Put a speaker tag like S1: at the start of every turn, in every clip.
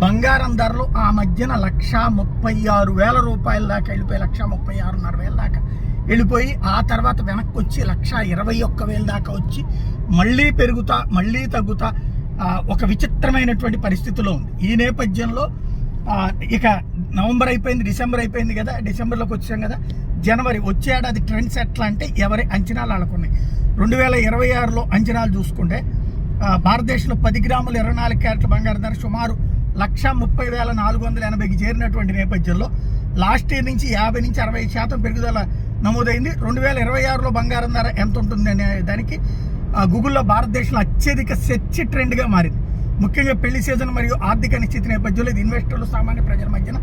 S1: బంగారం ధరలు ఆ మధ్యన 1,36,000 రూపాయల దాకా వెళ్ళిపోయి 1,36,500 దాకా వెళ్ళిపోయి ఆ తర్వాత వెనక్కి వచ్చి 1,21,000 దాకా వచ్చి మళ్ళీ పెరుగుతా మళ్ళీ తగ్గుతా ఒక విచిత్రమైనటువంటి పరిస్థితిలో ఉంది. ఈ నేపథ్యంలో ఇక నవంబర్ అయిపోయింది, డిసెంబర్ అయిపోయింది కదా, డిసెంబర్లోకి వచ్చాం కదా, జనవరి వచ్చే ఏడాది ట్రెండ్స్ ఎట్లా అంటే ఎవరి అంచనాలు వాళ్ళకున్నాయి. 2026లో అంచనాలు చూసుకుంటే భారతదేశంలో 10 గ్రాములు 24 క్యారెట్ల బంగారం ధర సుమారు 1,30,480కి చేరినటువంటి నేపథ్యంలో లాస్ట్ ఇయర్ నుంచి 50 నుంచి 60% పెరుగుదల నమోదైంది. 2026లో బంగారం ధర ఎంత ఉంటుంది అనే దానికి గూగుల్లో భారతదేశంలో అత్యధిక సెర్చ్ ట్రెండ్గా మారింది. ముఖ్యంగా పెళ్లి సీజన్ మరియు ఆర్థిక అనిశ్చితి నేపథ్యంలో ఇది ఇన్వెస్టర్లు సామాన్య ప్రజల మధ్యన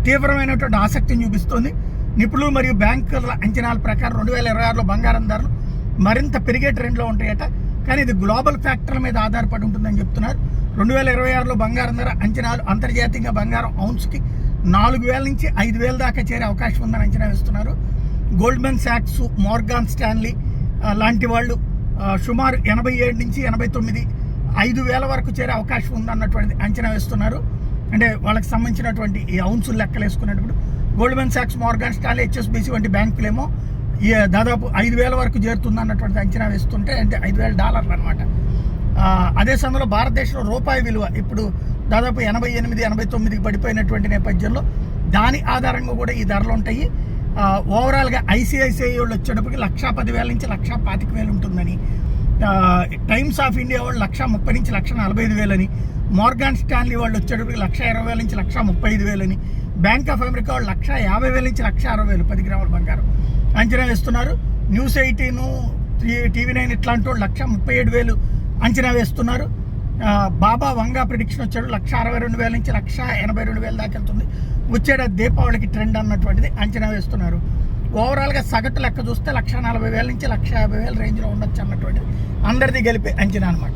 S1: తీవ్రమైనటువంటి ఆసక్తిని చూపిస్తోంది. నిపుణులు మరియు బ్యాంకుల అంచనాల ప్రకారం 2026లో బంగారం ధరలు మరింత పెరిగే ట్రెండ్లో ఉంటాయట. కానీ ఇది గ్లోబల్ ఫ్యాక్టర్ల మీద ఆధారపడి ఉంటుందని చెప్తున్నారు. 2026లో బంగారం ధర అంచనాలు అంతర్జాతీయంగా బంగారం ఔన్స్కి 4,000 నుంచి 5,000 దాకా చేరే అవకాశం ఉందని అంచనా వేస్తున్నారు. గోల్డ్మెన్ సాక్స్, మోర్గాన్ స్టాన్లీ లాంటి వాళ్ళు సుమారు 87 నుంచి 89, 5,000 వరకు చేరే అవకాశం ఉందన్నటువంటి అంచనా వేస్తున్నారు. అంటే వాళ్ళకి సంబంధించినటువంటి ఈ ఔన్సులు లెక్కలు వేసుకున్నప్పుడు Goldman socks, Morgan Stanley, HSBC వంటి బ్యాంకులేమో దాదాపు 5,000 వరకు చేరుతుందన్నటువంటి అంచనా వేస్తుంటే, అంటే $5,000 అనమాట. అదే సమయంలో భారతదేశంలో రూపాయి విలువ ఇప్పుడు దాదాపు 88, 89కి పడిపోయినటువంటి నేపథ్యంలో దాని ఆధారంగా కూడా ఈ ధరలు ఉంటాయి. ఓవరాల్గా ఐసిఐసిఐ వాళ్ళు వచ్చేటప్పటికి 1,10,000 నుంచి 1,25,000 ఉంటుందని, టైమ్స్ ఆఫ్ ఇండియా వాళ్ళు 1,30,000 నుంచి 1,45,000 అని, మోర్గాన్ స్టాన్లీ వాళ్ళు వచ్చేటప్పటికి 1,20,000 నుంచి 1,35,000 అని, బ్యాంక్ ఆఫ్ అమెరికా వాళ్ళు 1,50,000 నుంచి 1,60,000 10 గ్రాముల బంగారం అంచనా వేస్తున్నారు. న్యూస్ 18, TV9 ఇట్లాంటి వాళ్ళు 1,37,000 అంచనా వేస్తున్నారు. బాబా వంగా ప్రిడిక్షన్ వచ్చాడు 1,62,000 నుంచి 1,82,000 దాకా వెళ్తుంది. వచ్చేటది దీపావళికి ట్రెండ్ అన్నటువంటిది అంచనా వేస్తున్నారు. ఓవరాల్గా సగటు లెక్క చూస్తే 1,40,000 నుంచి 1,50,000 రేంజ్లో ఉండొచ్చు అన్నటువంటిది అందరిది కలిపి అంచనా అనమాట.